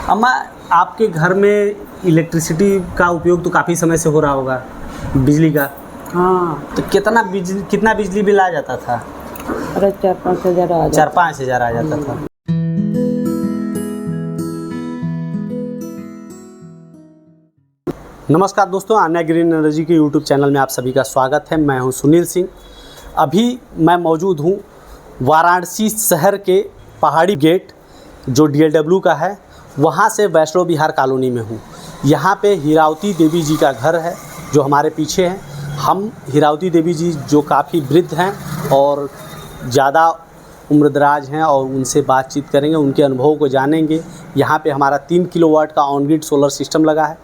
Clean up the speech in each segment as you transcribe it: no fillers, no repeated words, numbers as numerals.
अम्मा, आपके घर में इलेक्ट्रिसिटी का उपयोग तो काफ़ी समय से हो रहा होगा, बिजली का। हाँ। तो कितना बिजली बिल आ जाता था? अरे 4-5 हज़ार आ जाता। 4-5 हज़ार आ जाता था। नमस्कार दोस्तों, आन्या ग्रीन एनर्जी के यूट्यूब चैनल में आप सभी का स्वागत है। मैं हूं सुनील सिंह। अभी मैं मौजूद हूं वाराणसी शहर के पहाड़ी गेट जो DLW का है, वहां से वैष्णो विहार कॉलोनी में हूं। यहां पे हीरावती देवी जी का घर है जो हमारे पीछे है। हम हीरावती देवी जी जो काफ़ी वृद्ध हैं और ज़्यादा उम्रदराज हैं और उनसे बातचीत करेंगे, उनके अनुभवों को जानेंगे। यहाँ पे हमारा 3 किलोवाट का ऑन ग्रिड सोलर सिस्टम लगा है,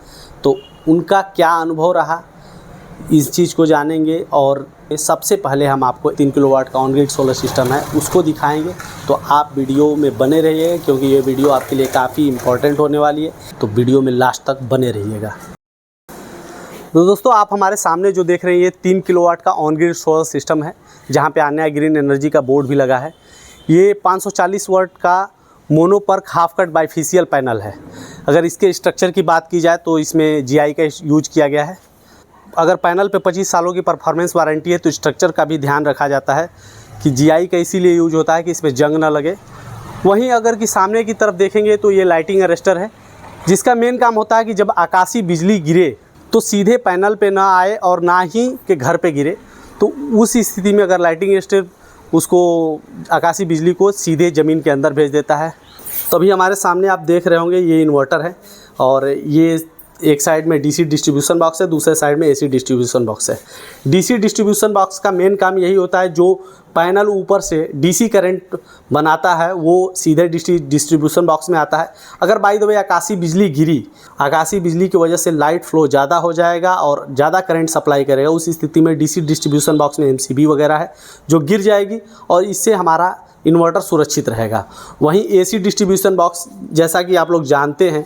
तो उनका क्या अनुभव रहा इस चीज़ को जानेंगे। और सबसे पहले हम आपको 3 किलोवाट का ऑन ग्रिड सोलर सिस्टम है उसको दिखाएंगे। तो आप वीडियो में बने रहिए क्योंकि ये वीडियो आपके लिए काफ़ी इम्पोर्टेंट होने वाली है, तो वीडियो में लास्ट तक बने रहिएगा। तो दोस्तों, आप हमारे सामने जो देख रहे हैं ये 3 किलोवाट का ऑन ग्रिड सोलर सिस्टम है, जहाँ पे आन्या ग्रीन एनर्जी का बोर्ड भी लगा है। ये 540 वाट का mono PERC half cut bifacial panel है। अगर इसके स्ट्रक्चर की बात की जाए तो इसमें GI का यूज किया गया है। अगर पैनल पे 25 सालों की परफॉर्मेंस वारंटी है तो स्ट्रक्चर का भी ध्यान रखा जाता है कि GI का इसीलिए यूज होता है कि इसमें जंग ना लगे। वहीं अगर कि सामने की तरफ देखेंगे तो ये लाइटिंग अरेस्टर है, जिसका मेन काम होता है कि जब आकाशीय बिजली गिरे तो सीधे पैनल पे ना आए और ना ही के घर पे गिरे। तो उस स्थिति में अगर लाइटिंग अरेस्टर उसको आकाशीय बिजली को सीधे ज़मीन के अंदर भेज देता है। तो अभी हमारे सामने आप देख रहे होंगे ये इन्वर्टर है और ये एक साइड में DC डिस्ट्रीब्यूशन बॉक्स है, दूसरे साइड में AC डिस्ट्रीब्यूशन बॉक्स है। DC डिस्ट्रीब्यूशन बॉक्स का मेन काम यही होता है, जो पैनल ऊपर से DC करंट बनाता है वो सीधे डिस्ट्रीब्यूशन बॉक्स में आता है। अगर बाय द वे आकाशीय बिजली गिरी, आकाशीय बिजली की वजह से लाइट फ्लो ज़्यादा हो जाएगा और ज़्यादा करंट सप्लाई करेगा, उस स्थिति में DC डिस्ट्रीब्यूशन बॉक्स में MCB वगैरह है जो गिर जाएगी और इससे हमारा इन्वर्टर सुरक्षित रहेगा। वहीं AC डिस्ट्रीब्यूशन बॉक्स, जैसा कि आप लोग जानते हैं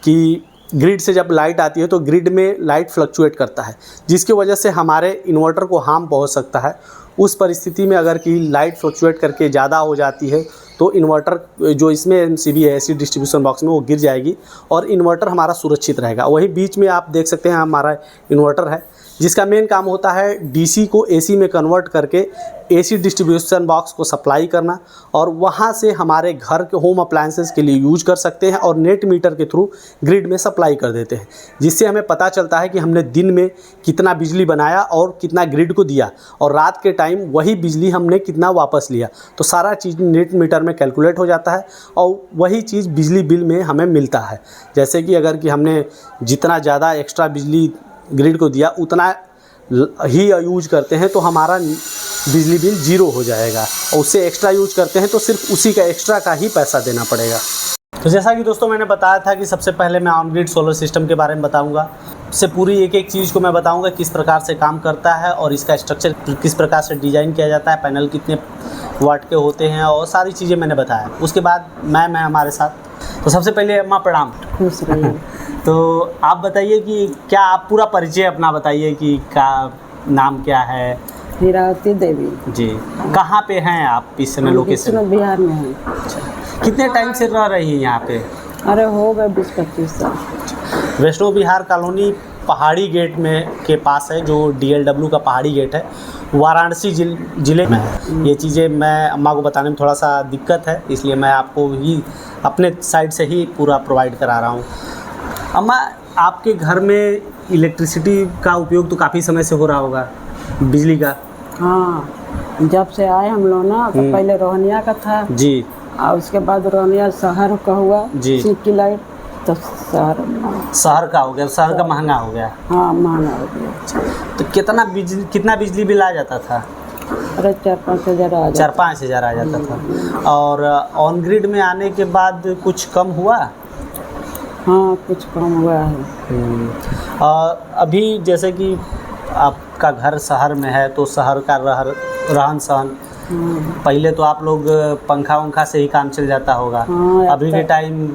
कि ग्रिड से जब लाइट आती है तो ग्रिड में लाइट फ्लक्चुएट करता है, जिसकी वजह से हमारे इन्वर्टर को हार्म पहुंच सकता है। उस परिस्थिति में अगर कि लाइट फ्लक्चुएट करके ज़्यादा हो जाती है तो इन्वर्टर जो इसमें MCB है AC डिस्ट्रीब्यूशन बॉक्स में, वो गिर जाएगी और इन्वर्टर हमारा सुरक्षित रहेगा। वहीं बीच में आप देख सकते हैं हमारा इन्वर्टर है, जिसका मेन काम होता है DC को AC में कन्वर्ट करके AC डिस्ट्रीब्यूशन बॉक्स को सप्लाई करना और वहाँ से हमारे घर के होम अप्लायंसेस के लिए यूज कर सकते हैं और नेट मीटर के थ्रू ग्रिड में सप्लाई कर देते हैं, जिससे हमें पता चलता है कि हमने दिन में कितना बिजली बनाया और कितना ग्रिड को दिया और रात के टाइम वही बिजली हमने कितना वापस लिया। तो सारा चीज़ नेट मीटर में कैलकुलेट हो जाता है और वही चीज़ बिजली बिल में हमें मिलता है। जैसे कि अगर कि हमने जितना ज़्यादा एक्स्ट्रा बिजली ग्रिड को दिया उतना ही यूज करते हैं तो हमारा बिजली बिल 0 हो जाएगा, और उससे एक्स्ट्रा यूज करते हैं तो सिर्फ उसी का एक्स्ट्रा का ही पैसा देना पड़ेगा। तो जैसा कि दोस्तों मैंने बताया था कि सबसे पहले मैं ऑन ग्रिड सोलर सिस्टम के बारे में बताऊंगा। इससे पूरी एक एक चीज़ को मैं बताऊंगा किस प्रकार से काम करता है और इसका स्ट्रक्चर किस प्रकार से डिज़ाइन किया जाता है, पैनल कितने वाट के होते हैं और सारी चीज़ें मैंने बताया। उसके बाद मैं हमारे साथ। तो सबसे पहले अम्मा प्रणाम। खुश रहिए। तो आप बताइए कि क्या आप पूरा परिचय अपना बताइए कि का नाम क्या है? हीरावती देवी जी। कहाँ पे हैं आप इस समय लोकेशन? वैष्णो विहार में है। अच्छा। कितने टाइम से रह रही हैं यहाँ पे? अरे हो गए 20-25 साल। वैष्णो विहार कॉलोनी पहाड़ी गेट में के पास है, जो DLW का पहाड़ी गेट है, वाराणसी ज़िले में है। ये चीज़ें मैं अम्मा को बताने में थोड़ा सा दिक्कत है, इसलिए मैं आपको ही अपने साइड से ही पूरा प्रोवाइड करा रहा हूँ। अम्मा, आपके घर में इलेक्ट्रिसिटी का उपयोग तो काफ़ी समय से हो रहा होगा, बिजली का। हाँ, जब से आए हम लोग ना तो पहले रोहनिया का था जी, और उसके बाद रोहनिया शहर का हुआ जी। सिटी लाइट, तो शहर का हो गया, शहर का महंगा हो गया। हाँ, महंगा हो गया। तो कितना बिजली बिल आ जाता था? अरे 4-5 हज़ार आ जाता। 4-5 हज़ार आ जाता था। और ऑन ग्रिड में आने के बाद कुछ कम हुआ? हाँ, कुछ कम हुआ है। और अभी जैसे कि आपका घर शहर में है तो शहर का रहन सहन, पहले तो आप लोग पंखा वंखा से ही काम चल जाता होगा। हाँ, अभी के टाइम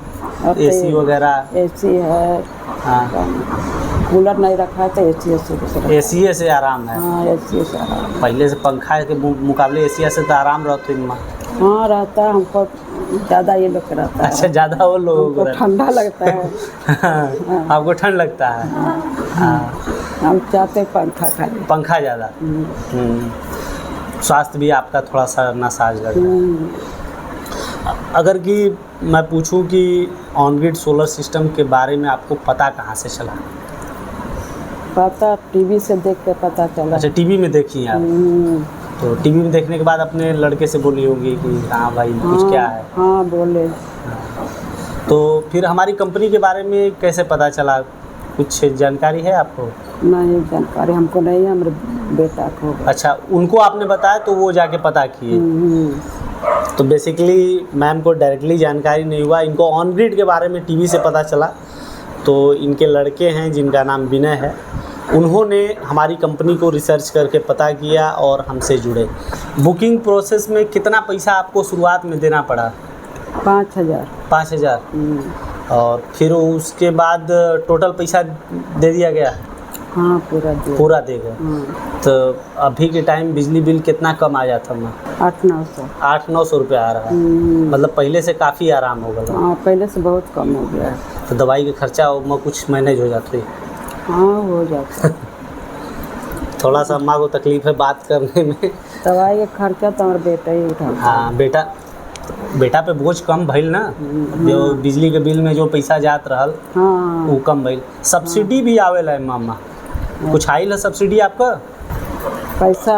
AC वगैरह। AC है। हाँ, कूलर नहीं रखा है तो AC से आराम है। हाँ, AC से आराम। पहले से पंखा के मुकाबले AC से तो आराम रहते हैं। हाँ, रहता है। हमको ज़्यादा ये लोग रहता अच्छा, ज़्यादा वो लोगों को है, ठंडा लगता है। है। आपको ठंड लगता है? हाँ, हम चाहते हैं पंखा खाली। पंखा ज़्यादा। स्वास्थ्य भी आपका थोड़ा सा नासाज लग रहा है। अगर कि मैं पूछूं कि ऑन ग्रिड सोलर सिस्टम के बारे में आपको पता कहाँ से चला? पता टीवी से देख के पता चला। अच्छा, टीवी में देखी आप? तो टीवी में देखने के बाद अपने लड़के से बोली होगी कि हाँ भाई कुछ क्या है? हाँ बोले। तो फिर हमारी कंपनी के बारे में कैसे पता चला? कुछ जानकारी है आपको? नहीं जानकारी हमको नहीं है, हमारे बेटा को। अच्छा, उनको आपने बताया तो वो जाके पता किए? तो बेसिकली मैम को डायरेक्टली जानकारी नहीं हुआ, इनको ऑन ग्रिड के बारे में टीवी से पता चला। तो इनके लड़के हैं जिनका नाम विनय है, उन्होंने हमारी कंपनी को रिसर्च करके पता किया और हमसे जुड़े। बुकिंग प्रोसेस में कितना पैसा आपको शुरुआत में देना पड़ा? 5,000। 5,000। और फिर उसके बाद टोटल पैसा दे दिया गया? हाँ पूरा दे गए। तो अभी के टाइम बिजली बिल कितना कम आ जाता है? 800-900। 800-900 रुपये आ रहा है। मतलब पहले से काफ़ी आराम हो गया। हाँ पहले से बहुत कम हो गया है। तो दवाई के खर्चा में कुछ मैनेज हो जाती है? हाँ हो जाता है। थोड़ा सा अम्मा को तकलीफ है बात करने में। दवाई का खर्चा तो हमारा बेटा ही उठाता। हाँ, बेटा पे बोझ कम भइल ना। जो बिजली के बिल में जो पैसा जात रहल हाँ वो कम भइल। सब्सिडी भी आवेला मामा? कुछ आइल है सब्सिडी आपका? पैसा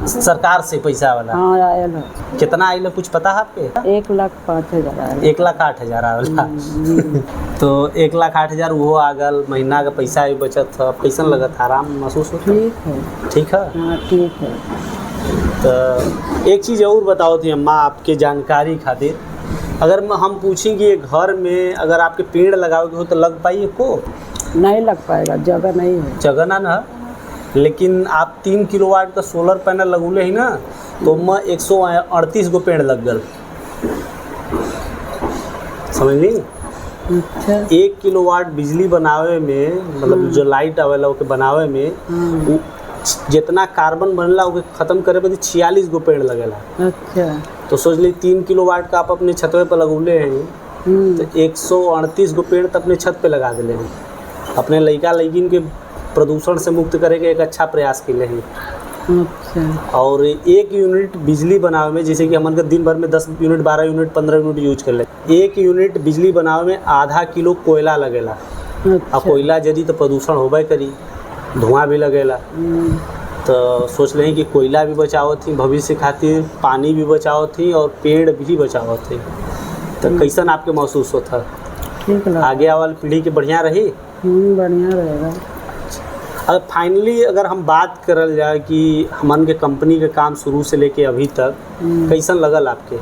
सरकार से पैसा वाला? हाँ आयल है। कितना आइल है कुछ पता है आपके? 1,05,000 आयल। 1,08,000 आवेला। तो 1,08,000 वो आ गल, महीना का पैसा भी बचत था। कैसन लगत? आराम महसूस होता? ठीक है। ठीक है। हाँ ठीक है। तो एक चीज़ और बताओ थी अम्मा आपके जानकारी खातिर, अगर हम पूछें कि घर में अगर आपके पेड़ लगाओगे हो तो लग पाइए को? नहीं लग पाएगा, जगह नहीं है। जगह ना, लेकिन आप 3 किलोवाट का सोलर पैनल लगौले ही ना, तो मैं 138 गो पेड़ लग गल। समझ ली? अच्छा। 1 किलोवाट बिजली बनावे में, मतलब जो लाइट आवेला ओके बनावे में जितना कार्बन बनला ओके ख़त्म करे बदे 46 गो पेड़ लगेला। अच्छा। तो सोच ली 3 किलोवाट का आप अपने छतवे पर लगौले हैं, तो 138 गो पेड़ तो अपने छत पे लगा दिले हैं। अपने लड़का लड़किन के प्रदूषण से मुक्त करे के एक अच्छा प्रयास के लिए। अच्छा। और 1 यूनिट बिजली बनावे में, जैसे कि हमन के दिन भर में 10 यूनिट 12 यूनिट 15 यूनिट यूज कर ले, 1 यूनिट बिजली बनावे में आधा किलो कोयला लगेला। अच्छा। और कोयला जदी तो प्रदूषण होबे करी, धुआं भी लगेला। तो सोच लें कि कोयला भी बचाओ थी भविष्य खातिर, पानी भी बचाओ थी और पेड़ भी बचाओ थी। तो कैसन आपके महसूस होता? ठीक लगा। आगे वाली पीढ़ी के बढ़िया रही? बढ़िया रहेगा। अगर फाइनली अगर हम बात करल जाए कि हमन के कंपनी के काम शुरू से लेके अभी तक कैसन लगल आपके?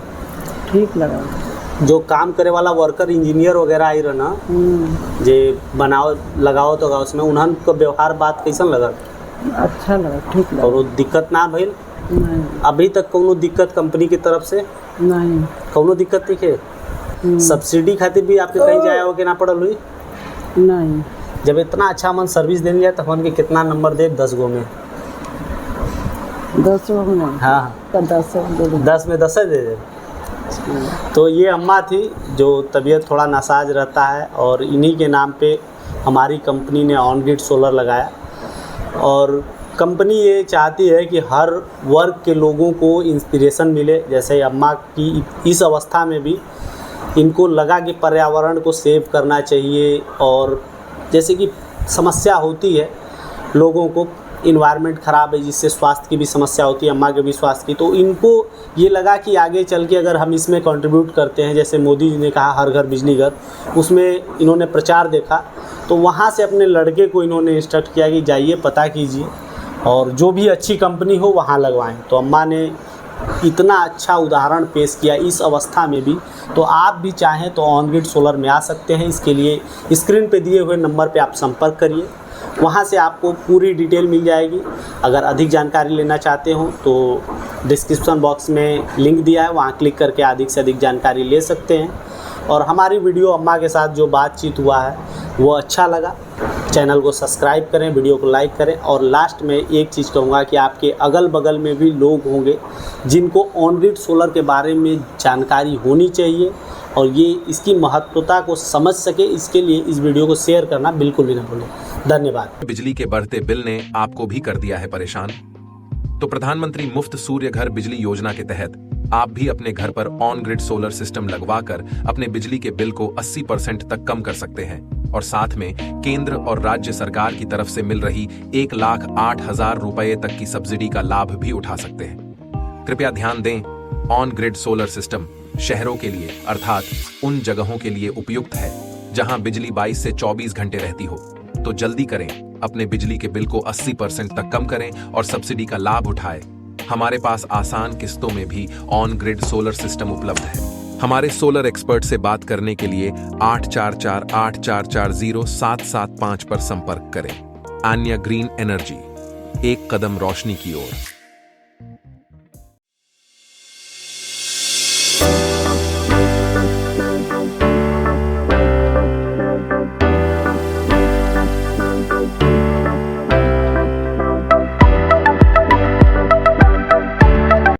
ठीक लगा। जो काम करे वाला वर्कर इंजीनियर वगैरह आई रहा ना, जे बनाओ लगाओ तो उसमें उन्हन का व्यवहार बात कैसन लगल? अच्छा लगा, ठीक लगा। और वो दिक्कत ना भइल? नहीं। अभी तक कोनो दिक्कत कंपनी की तरफ से? नहीं। कोनो दिक्कत दिखे? सब्सिडी खातिर भी आपके कहीं जाए हो कि ना पड़ल हुई? नहीं। जब इतना अच्छा मन सर्विस देने जाए तो हमन के कितना नंबर दे? 10 गो में? 10 गो में? हाँ, तो 10 में 10 दे दे। तो ये अम्मा थी जो तबीयत थोड़ा नासाज रहता है, और इन्हीं के नाम पे हमारी कंपनी ने ऑन ग्रिड सोलर लगाया। और कंपनी ये चाहती है कि हर वर्ग के लोगों को इंस्पिरेशन मिले। जैसे अम्मा की इस अवस्था में भी इनको लगा कि पर्यावरण को सेव करना चाहिए, और जैसे कि समस्या होती है लोगों को, इन्वायरमेंट ख़राब है जिससे स्वास्थ्य की भी समस्या होती है, अम्मा के भी स्वास्थ्य की, तो इनको ये लगा कि आगे चल के अगर हम इसमें कंट्रीब्यूट करते हैं, जैसे मोदी जी ने कहा हर घर बिजली घर, उसमें इन्होंने प्रचार देखा, तो वहाँ से अपने लड़के को इन्होंने इंस्ट्रक्ट किया कि जाइए पता कीजिए और जो भी अच्छी कंपनी हो वहाँ लगवाएं। तो अम्मा ने इतना अच्छा उदाहरण पेश किया इस अवस्था में भी। तो आप भी चाहें तो ऑन ग्रिड सोलर में आ सकते हैं। इसके लिए स्क्रीन पे दिए हुए नंबर पे आप संपर्क करिए, वहाँ से आपको पूरी डिटेल मिल जाएगी। अगर अधिक जानकारी लेना चाहते हो तो डिस्क्रिप्शन बॉक्स में लिंक दिया है, वहाँ क्लिक करके अधिक से अधिक जानकारी ले सकते हैं। और हमारी वीडियो अम्मा के साथ जो बातचीत हुआ है वो अच्छा लगा चैनल को सब्सक्राइब करें, वीडियो को लाइक करें। और लास्ट में एक चीज़ कहूँगा कि आपके अगल बगल में भी लोग होंगे जिनको ऑन ग्रिड सोलर के बारे में जानकारी होनी चाहिए और ये इसकी महत्वता को समझ सके, इसके लिए इस वीडियो को शेयर करना बिल्कुल भी ना भूलें। धन्यवाद। बिजली के बढ़ते बिल ने आपको भी कर दिया है परेशान? तो प्रधानमंत्री मुफ्त सूर्य घर बिजली योजना के तहत आप भी अपने घर पर ऑन ग्रिड सोलर सिस्टम लगवाकर अपने बिजली के बिल को 80% तक कम कर सकते हैं और साथ में केंद्र और राज्य सरकार की तरफ से मिल रही 1,08,000 रुपए तक की सब्सिडी का लाभ भी उठा सकते हैं। कृपया ध्यान दें, ऑन ग्रिड सोलर सिस्टम शहरों के लिए अर्थात उन जगहों के लिए उपयुक्त है जहां बिजली 22 से 24 घंटे रहती हो। तो जल्दी करें, अपने बिजली के बिल को 80% तक कम करें और सब्सिडी का लाभ उठाएं। हमारे पास आसान किस्तों में भी ऑन ग्रिड सोलर सिस्टम उपलब्ध है। हमारे सोलर एक्सपर्ट से बात करने के लिए 8448440775 पर संपर्क करें। आन्या ग्रीन एनर्जी, एक कदम रोशनी की ओर।